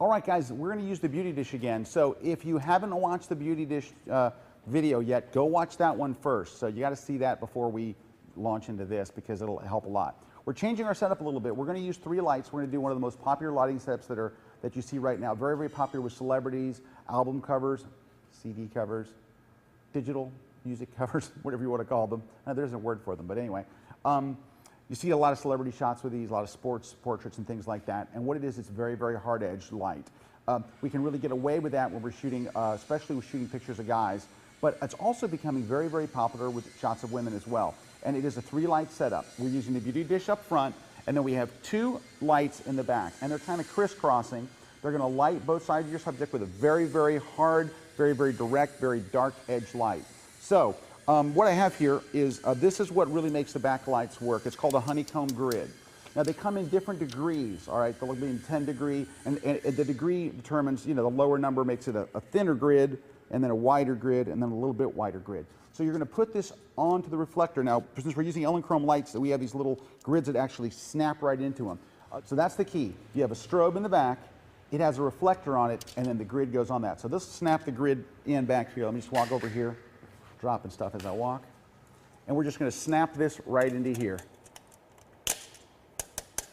All right, guys, we're going to use the beauty dish again. So if you haven't watched the beauty dish video yet, go watch that one first. So you got to see that before we launch into this because it'll help a lot. We're changing our setup a little bit. We're going to use 3 lights. We're going to do one of the most popular lighting setups that you see right now. Very, very popular with celebrities, album covers, CD covers, digital music covers, whatever you want to call them. There's a word for them, but anyway. You see a lot of celebrity shots with these, a lot of sports portraits and things like that. And what it is, it's very, very hard-edged light. We can really get away with that when we're shooting, especially with shooting pictures of guys. But it's also becoming very, very popular with shots of women as well. And it is a 3-light setup. We're using the beauty dish up front, and then we have 2 lights in the back. And they're kind of crisscrossing. They're going to light both sides of your subject with a very, very hard, very, very direct, very dark edge light. So what I have here is, this is what really makes the backlights work. It's called a honeycomb grid. Now they come in different degrees, all right? They'll be in 10 degree, and the degree determines, you know, the lower number makes it a thinner grid, and then a wider grid, and then a little bit wider grid. So you're gonna put this onto the reflector. Now, since we're using Elinchrom lights, we have these little grids that actually snap right into them. So that's the key. You have a strobe in the back, it has a reflector on it, and then the grid goes on that. So this will snap the grid in back here. Let me just walk over here. Dropping stuff as I walk. And we're just going to snap this right into here.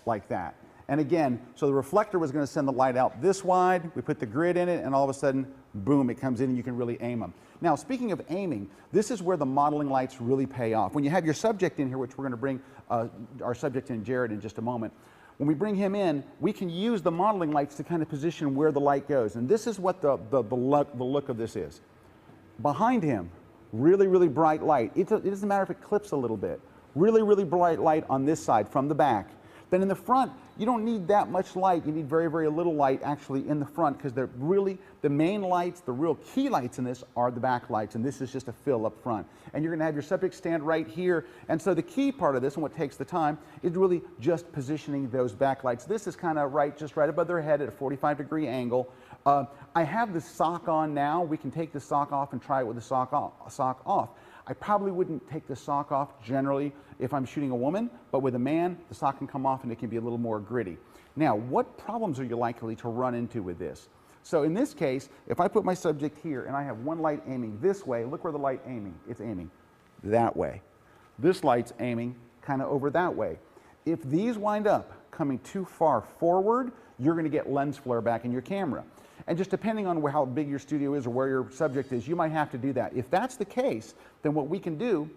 Like that. And again, so the reflector was going to send the light out this wide. We put the grid in it, and all of a sudden, boom, it comes in and you can really aim them. Now, speaking of aiming, this is where the modeling lights really pay off. When you have your subject in here, which we're going to bring our subject in, Jared, in just a moment, when we bring him in, we can use the modeling lights to kind of position where the light goes. And this is what the look of this is. Behind him, really, really bright light. It doesn't matter if it clips a little bit. Really, really bright light on this side from the back. Then in the front, you don't need that much light. You need very, very little light actually in the front because they're really, the main lights, the real key lights in this are the back lights, and this is just a fill up front. And you're going to have your subject stand right here. And so the key part of this and what takes the time is really just positioning those back lights. This is kind of just right above their head at a 45-degree angle. I have the sock on now. We can take the sock off and try it with the sock off. I probably wouldn't take the sock off generally if I'm shooting a woman, but with a man, the sock can come off and it can be a little more gritty. Now, what problems are you likely to run into with this? So in this case, if I put my subject here and I have one light aiming this way, look where the light aiming. It's aiming that way. This light's aiming kind of over that way. If these wind up coming too far forward, you're going to get lens flare back in your camera. And just depending on how big your studio is or where your subject is, you might have to do that. If that's the case, then what we can do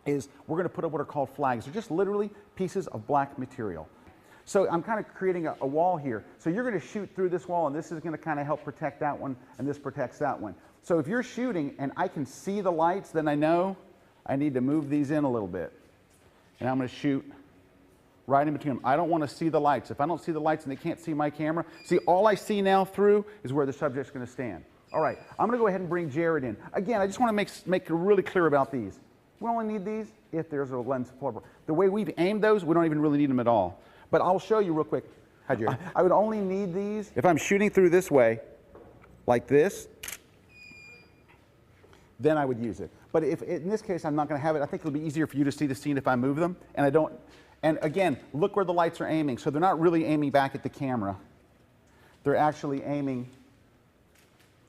is we're going to put up what are called flags. They're just literally pieces of black material. So I'm kind of creating a wall here. So you're going to shoot through this wall, and this is going to kind of help protect that one, and this protects that one. So if you're shooting and I can see the lights, then I know I need to move these in a little bit. And I'm going to shoot right in between them. I don't want to see the lights. If I don't see the lights and they can't see my camera, see, all I see now through is where the subject's going to stand. All right, I'm going to go ahead and bring Jared in. Again, I just want to make it really clear about these. We only need these if there's a lens flare. The way we've aimed those, we don't even really need them at all. But I'll show you real quick. Hi, Jared. I would only need these if I'm shooting through this way, like this, then I would use it. But if in this case I'm not going to have it, I think it'll be easier for you to see the scene if I move them, and I don't. And again, look where the lights are aiming. So they're not really aiming back at the camera. They're actually aiming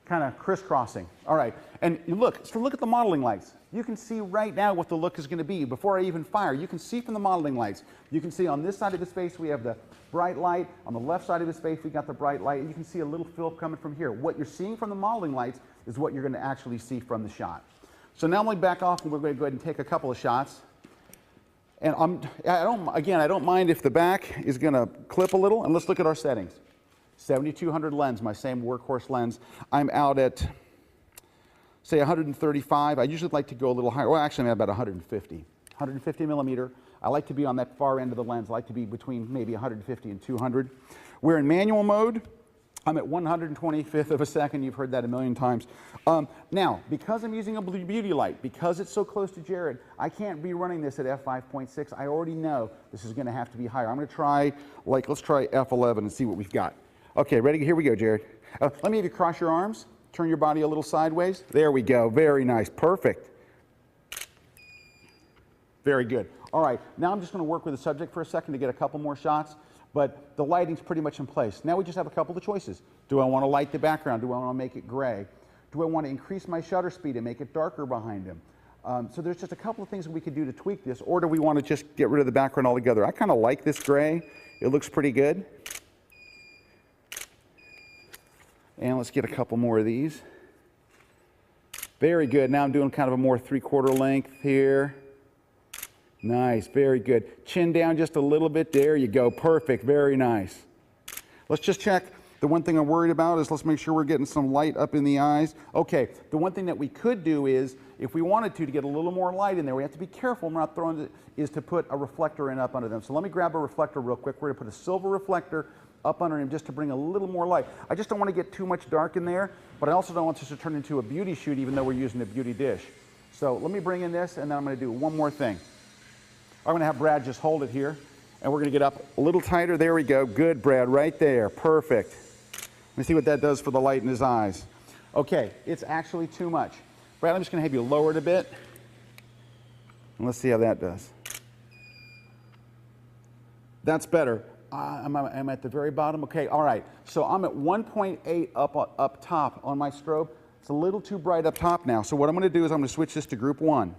kind of crisscrossing. All right, and look at the modeling lights. You can see right now what the look is going to be before I even fire. You can see from the modeling lights. You can see on this side of his face we have the bright light. On the left side of his face we got the bright light. And you can see a little fill coming from here. What you're seeing from the modeling lights is what you're going to actually see from the shot. So now I'm going to back off and we're going to go ahead and take a couple of shots. And I don't mind if the back is going to clip a little. And let's look at our settings. 7200 lens, my same workhorse lens. I'm out at, say, 135. I usually like to go a little higher. Well, actually, I'm at about 150. 150 millimeter. I like to be on that far end of the lens. I like to be between maybe 150 and 200. We're in manual mode. I'm at 125th of a second. You've heard that a million times. Now, because I'm using a beauty light, because it's so close to Jared, I can't be running this at f5.6. I already know this is going to have to be higher. I'm going to try, let's try f11 and see what we've got. Okay, ready? Here we go, Jared. Let me have you cross your arms. Turn your body a little sideways. There we go. Very nice. Perfect. Very good. All right, now I'm just going to work with the subject for a second to get a couple more shots. but the lighting's pretty much in place. Now we just have a couple of choices. Do I want to light the background? Do I want to make it gray? Do I want to increase my shutter speed and make it darker behind him? So there's just a couple of things that we could do to tweak this, or do we want to just get rid of the background altogether? I kind of like this gray. It looks pretty good. And let's get a couple more of these. Very good. Now I'm doing kind of a more 3/4 length here. Nice, very good. Chin down just a little bit. There you go. Perfect. Very nice. Let's just check. The one thing I'm worried about is let's make sure we're getting some light up in the eyes. Okay, the one thing that we could do is, if we wanted to get a little more light in there, we have to be careful we're not throwing it, is to put a reflector in up under them. So let me grab a reflector real quick. We're going to put a silver reflector up under him just to bring a little more light. I just don't want to get too much dark in there, but I also don't want this to turn into a beauty shoot even though we're using a beauty dish. So let me bring in this, and then I'm going to do one more thing. I'm going to have Brad just hold it here, and we're going to get up a little tighter. There we go. Good, Brad, right there. Perfect. Let me see what that does for the light in his eyes. Okay, it's actually too much. Brad, I'm just going to have you lower it a bit, and let's see how that does. That's better. I'm at the very bottom. Okay, all right. So I'm at 1.8 up top on my strobe. It's a little too bright up top now. So what I'm going to do is I'm going to switch this to group 1.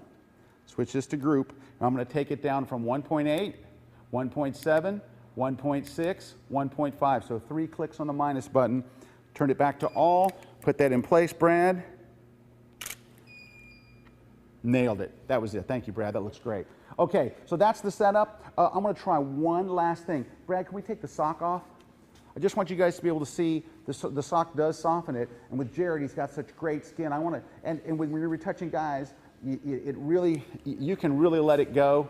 Switch this to group. And I'm going to take it down from 1.8, 1.7, 1.6, 1.5. So 3 clicks on the minus button. Turn it back to all. Put that in place, Brad. Nailed it. That was it. Thank you, Brad. That looks great. Okay, so that's the setup. I'm going to try one last thing. Brad, can we take the sock off? I just want you guys to be able to see the sock does soften it. And with Jared, he's got such great skin. I want to, and when you're retouching guys, you can really let it go.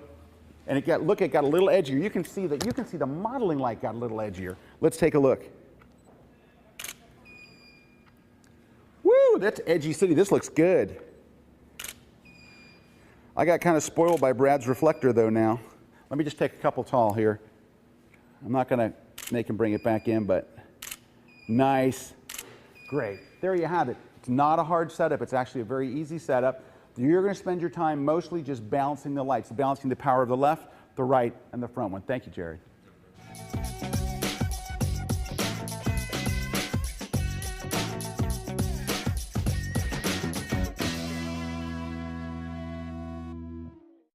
And it got a little edgier. You can see the modeling light got a little edgier. Let's take a look. Woo, that's edgy city. This looks good. I got kind of spoiled by Brad's reflector though now. Let me just take a couple tall here. I'm not going to make him bring it back in, but nice. Great. There you have it. It's not a hard setup. It's actually a very easy setup. You're going to spend your time mostly just balancing the lights, balancing the power of the left, the right, and the front one. Thank you, Jerry.